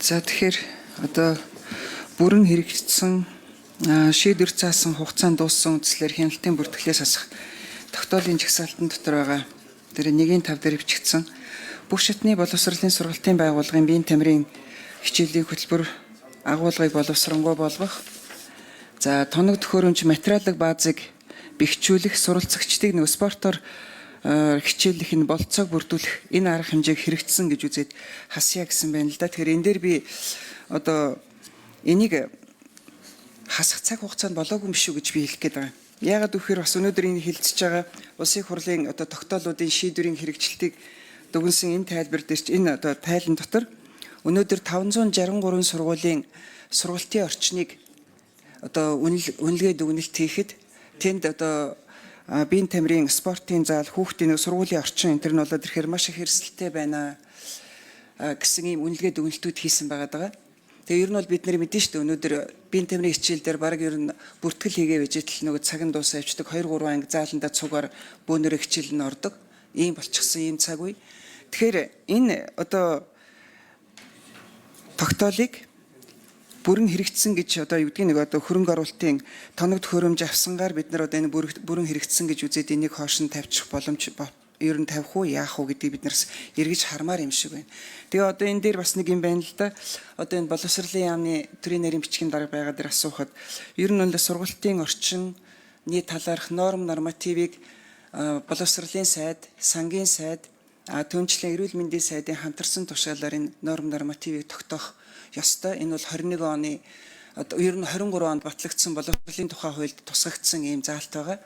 За тэгэхээр одоо бүрэн хэрэгжсэн шийдвэр заасан хугацаанд дууссан үндслээр хяналтын бүртгэлээс асах тогтоолын жагсаалтан дотор байгаа тэр 1-5 дээр бичигдсэн бүх шатны боловсролын сургалтын байгууллагын биеийн тамирын хичээлийн хөтөлбөр агуулгыг боловсронгуй болгох, за тоног төхөөрөмж материалын баазыг бэхжүүлэх, суралцагчдыг нэг спортоор хичээллэх нь болцоог бүрдүүлэх энэ арга хэмжээг хэрэгжсэн гэж үзээд хасъя гэсэн байна л да. Тэгэхээр энэ дээр би одоо энийг хасах цаг хугацаанд болоогүй юм шүү гэж би хэлэх гээд байгаа. Яагаад гэвэл бас өнөөдөр энэ хилцэж байгаа улсын хурлын одоо тогтоолуудын шийдвэрийн хэрэгжилтийг дүгнсэн энэ тайлбар дээр чинь энэ одоо тайлан дотор өнөөдөр 563 сургуулийн сургалтын орчныг одоо үнэлгээ дүгнэлт хийхэд тэнд одоо биеийн тамирын спортын зал, хүүхдийн сургуулийн орчин энэ төр нь болоод ирэхээр маш их хэрсэлтэй байна гэсэн ийм үнэлгээ дүгнэлтүүд хийсэн байгаа. Тэгээ ер нь бол бид нар мэдэн шүү дээ өнөөдөр биеийн тамирын хичээл дээр баг ер нь бүртгэл хийгээ вэжэтэл нөгөө цаг нь дуусаа авчдаг 2-3 анги зааланда цугаар бөөнөр хичээл нь ордог. Ийм болчихсон ийм цаг үе. Тэгэхээр энэ одоо тогтоолыг бүрэн хэрэгжсэн гэж одоо юу гэдгийг нэг одоо хөрөнгө оруулалтын тоног төхөөрөмж авсангаар бид нар одоо энэ бүрэн хэрэгжсэн гэж үзээд энийг хоош нь тавьчих боломж ер нь тавих уу яах уу гэдгийг бид нараас эргэж хармаар юм шиг байна. Тэгээ одоо энэ дээр бас нэг юм байна л да. Одоо энэ боловсролын яамны төрийн нарийн бичгийн дарга байгаа дээр асуухад ер нь бол сургалтын орчинны талаарх норм нормативыг боловсролын сайд, сангийн сайд, түүнчлэн эрүүл мэндийн сайдын хамтарсан тушаалаар энэ норм нормативыг тогтоох ёстой. Энэ бол 21 оны одоо ер нь 23 онд батлагдсан боловсролын тухай хуульд тусгагдсан ийм заалт байгаа.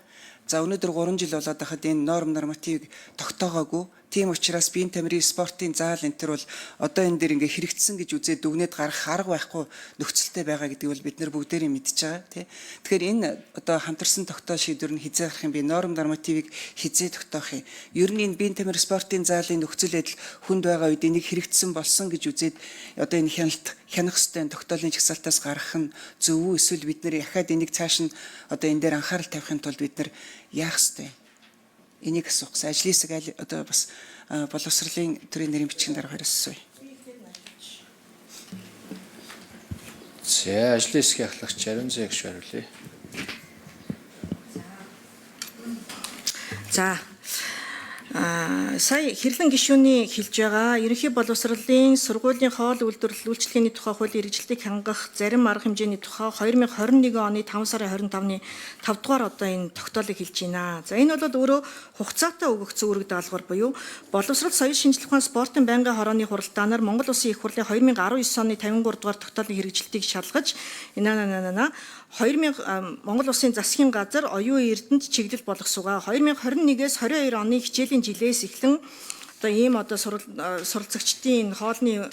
За өнөөдөр 3 жил болоод байхад энэ норм нормативыг тогтоогоогүй. Тийм учраас биеийн тамирын спортын заал энэ төр бол одоо энэ дээр ингээ хэрэгжсэн гэж үзээд дүгнээд гарах арга байхгүй нөхцөлтэй байгаа гэдгийг бол бид нар бүгдээрээ мэдж байгаа тий. Тэгэхээр энэ одоо хамтарсан тогтоол шийдвэр нь хизээ гарах юм би норм нормативыг хизээ тогтоох юм. Ер нь энэ биеийн тамирын спортын заалын нөхцөл байдал хүнд байгаа үед энийг хэрэгжсэн болсон гэж үзээд одоо энэ хянах ёстой тогтоолын жагсаалтаас гарах нь зөв үү эсвэл бид нар яхаад энийг цааш нь одоо энэ дээр анхаарал тавихын тулд бид нар яах ёстой? Энийг асуух. Ажлын хэсэг одоо бас боловсролын төрийн нарийн бичгийн дарга хариулсан. За ажлын хэсгийн ахлагч Ариун Зээг хариулъя. За сая хэрлэн гишүүний хэлж байгаа ерөнхий боловсролын сургуулийн хоол үйлдвэрлэл үйлчлэгээний тухай хуулийн хэрэгжилтийг хангах зарим арга хэмжээний тухай 2021 оны 5 сарын 25-ны 5 дугаар одоо энэ тогтоолыг хэлж байна. За энэ бол өөрөө хугацаатай өгөгдсөн үүрэг даалгавар буюу боловсрол соёл шинжилгээ ухаан спортын байнгын хорооны хуралдаанаар Монгол Улсын их хурлын 2019 оны 53 дугаар тогтоолын хэрэгжилтийг шалгаж Монгол Улсын засгийн газар оюун эрдэнэт чиглэл болгосугаа 2021-с 22 оны хичээлийн жилээс эхлэн одоо ийм одоо суралцагчдын хоолны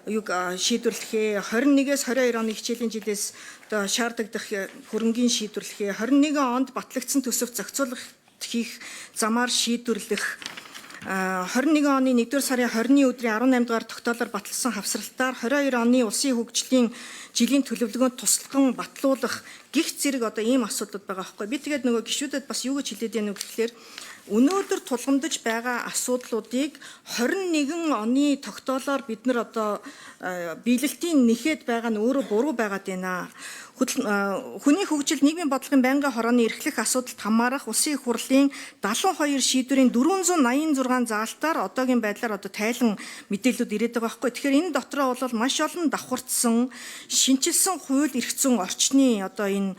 юг шийдвэрлэхээ 21-с 22 оны хичээлийн жилээс одоо шаардагдах хөрөнгийн шийдвэрлэхээ 21 онд батлагдсан төсөв зохицуулах хийх замаар шийдвэрлэх 21 оны 1-р сарын 20-ны өдрийн 18 дугаар тогтоолоор баталсан хавсралтаар 22 оны улсын хөгжлийн жилийн төлөвлөгөөнд туслахын батлуулах гих зэрэг одоо ийм асуудлууд байгаа байхгүй. Би тэгээд нөгөө гишүүдэд бас юу гэж хэлээд байна вэ гэхээр өнөөдөр тулгамдж байгаа асуудлуудыг 21 оны тогтоолоор бид нар одоо биелэлтийн нэхэд байгаа нь өөрөө буруу байгаад байна. Хүний хөгжил нийгмийн бодлогын байнгын хорооны эрхлэх асуудалд хамаарах улсын их хурлын 72 шийдвэрийн 486 заалтаар одоогийн байдлаар одоо тайлан мэдээлэлүүд ирээд байгаа байхгүй. Тэгэхээр энэ дотроо бол маш олон давхурдсан, шинчилсэн хууль эрх зүйн орчны одоо энэ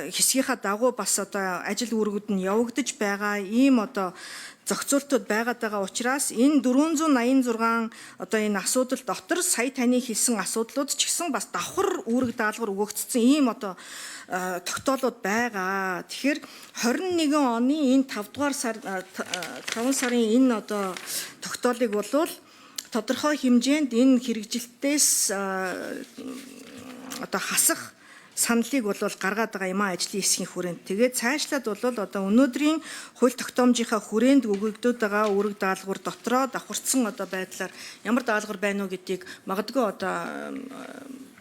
хэсгийнхаа дагуу бас одоо ажил үүргүүд нь явагдаж байгаа ийм одоо зохицуултууд байгаад байгаа учраас энэ 486 одоо энэ асуудал дотор сая таны хэлсэн асуудлууд ч гэсэн бас давхар үүрэг даалгавар өгөгдсөн ийм одоо тогтоолууд байгаа. Тэгэхээр 21 оны энэ 5 сарын энэ одоо тогтоолыг болвол тодорхой хэмжээнд энэ хэрэгжилтээс одоо хасах саналыг бол гаргаад байгаа юм ажлын хэсгийн хүрээнд. Тэгээд цаашлаад бол одоо өнөөдрийн хууль тогтоомжийнхаа хүрээнд өгөгдөд байгаа үүрэг даалгавар дотроо давхарцсан одоо байдлаар ямар даалгавар байна уу гэдгийг магадгүй одоо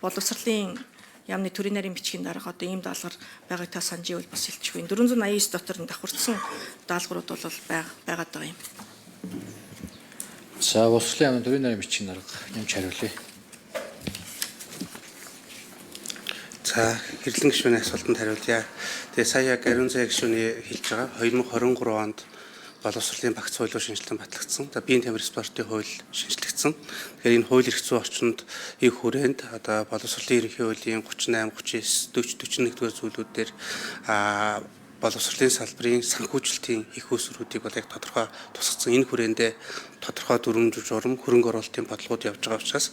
боловсролын яамны төрийн нарийн бичгийн дарга одоо ийм даалгавар байгааг та сандживэл бас хэлчих вэ. 489 дотор нь давхарцсан даалгаврууд бол байгаад байгаа юм. За боловсролын яамны төрийн нарийн бичгийн дарга нэмж хариулъя. За хэрлэн гишүүний асуултанд хариулъя. Тэгээ сая яг ариун зай гишүүний хэлж байгаа 2023 онд боловсролын багц хууль руу шинжилэн батлагдсан. За биеийн тамир спортын хууль шинжлэгдсэн. Тэгэхээр энэ хууль эрх зүйн орчинд их хүрээнд одоо боловсролын ерөнхий хуулийн 38, 39, 40, 41 дугаар зүйлүүдээр боловсролын салбарын санхүүжилтийн их үүсвэрүүдийг бол яг тодорхой тусгацсан. Энэ хүрээндээ тодорхой дүрм журам хөрөнгө оруулалтын бодлогод явж байгаа учраас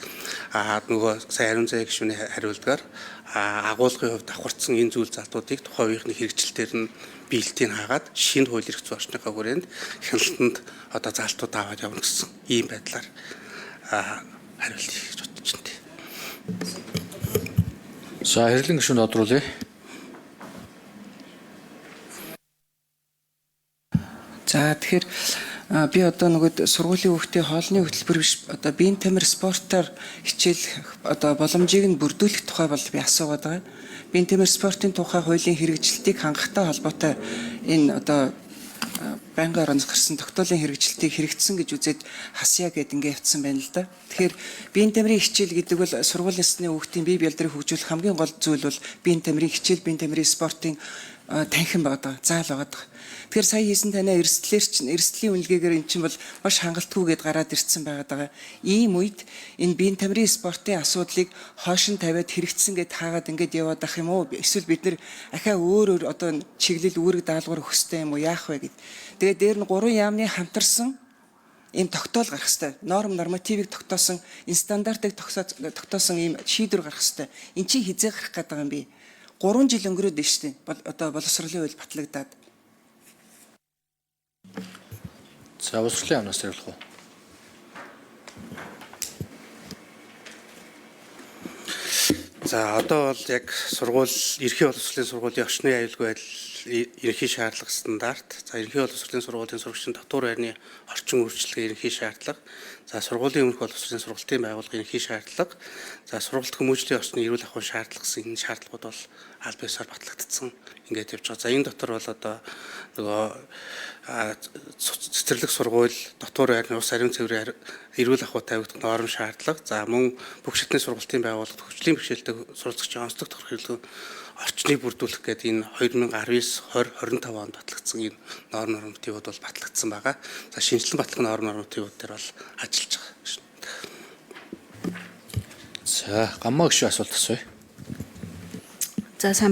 нөгөө сая ариун зай гишүүний хариулдгаар агуулгын хувьд давхарцсан энэ зүйл залтуудыг тухайн үеийнхний хэрэгжилтээр нь биелтийг хаагаад шинэ хууль эрх зүйн орчныхаа хүрээнд хяналтанд одоо залтууд аваад явна гэсэн ийм байдлаар хариулт хийж бодож байна. За хэрлэн гишүүнд одруулъя. За тэгэхээр би одоо нөгөө сургуулийн хүүхдийн хоолны хөтөлбөр биш одоо биеийн тамир спортоор хичээлэх одоо боломжийг нь бүрдүүлэх тухай бол би асуугаад байгаа. Биеийн тамир спортын тухай хуулийн хэрэгжилтийг хангахтай холбоотой энэ одоо байнгын орон гарсан тогтоолын хэрэгжилтийг хэрэгжсэн гэж үзээд хасъя гэд ингэ явцсан байна л да. Тэгэхээр биеийн тамирын хичээл гэдэг бол сургуулийн ясны хүүхдийн бие биелдрийг хөгжүүлэх хамгийн гол зүйл бол биеийн тамирын хичээл, биеийн тамирын спортын танхим байгаа, заал байгаа. Тэгэхээр сая хийсэн танай эрсдлийн үнэлгээгээр эн чинь бол маш хангалтгүй гэд гараад ирсэн байгаа. Ийм үед энэ биеийн тамирын спортын асуудлыг хойш нь тавиад хэрэгцсэн гэд хаагаад ингэж яваад ах юм уу? Эсвэл бид нэр ахаа өөр одоо чиглэл үүрэг даалгавар өгөх хэрэгтэй юм уу? Яах вэ гэд. Тэгээд дээр нь 3 яамны хамтарсан ийм тогтоол гарах хэрэгтэй. Нормативыг тогтоосон, энэ стандартыг тогтоосон ийм шийдвэр гарах хэрэгтэй. Эн чинь хизээ гарах гэдэг юм би. 3 жил өнгөрөөд байна шүү дээ. Одоо боловсролын хууль батлагдаад. За боловсролын амнаас хариулах уу? За одоо бол яг ерхий боловсролын сургуулийн орчны аюулгүй байдал ерхий шаардлага стандарт. За ерхий боловсролын сургуулийн сурагчдын дотор байрны орчин үйлчилгээ ерхий шаардлага. За сургуулийн өмнөх боловсролын сургалтын байгууллагын ерхий шаардлага. За сургалт хүмүүжлийн орчны эрүүл ахуйн шаардлага гэсэн энэ шаардлагууд бол аль биесээр батлагдсан. Ингээд явж байгаа. За энэ дотор бол одоо нөгөө цэцэрлэг сургууль, дотор байрны ус ариун цэврийн эрүүл ахуй тавигдах норм шаардлага. За мөн бүх шатны сургалтын байгууллагад хөгжлийн бэрхшээлтэй суралцагчийн онцлог тохиолдлын орчныг бүрдүүлэх гэдэг энэ 2019-20 25 онд батлагдсан энэ нормативууд бол батлагдсан байгаа. За шинжилэн батлах нормативууд дээр бол ажиллаж байгаа. За гаммаа гишүүн асуулт асууя. За сайн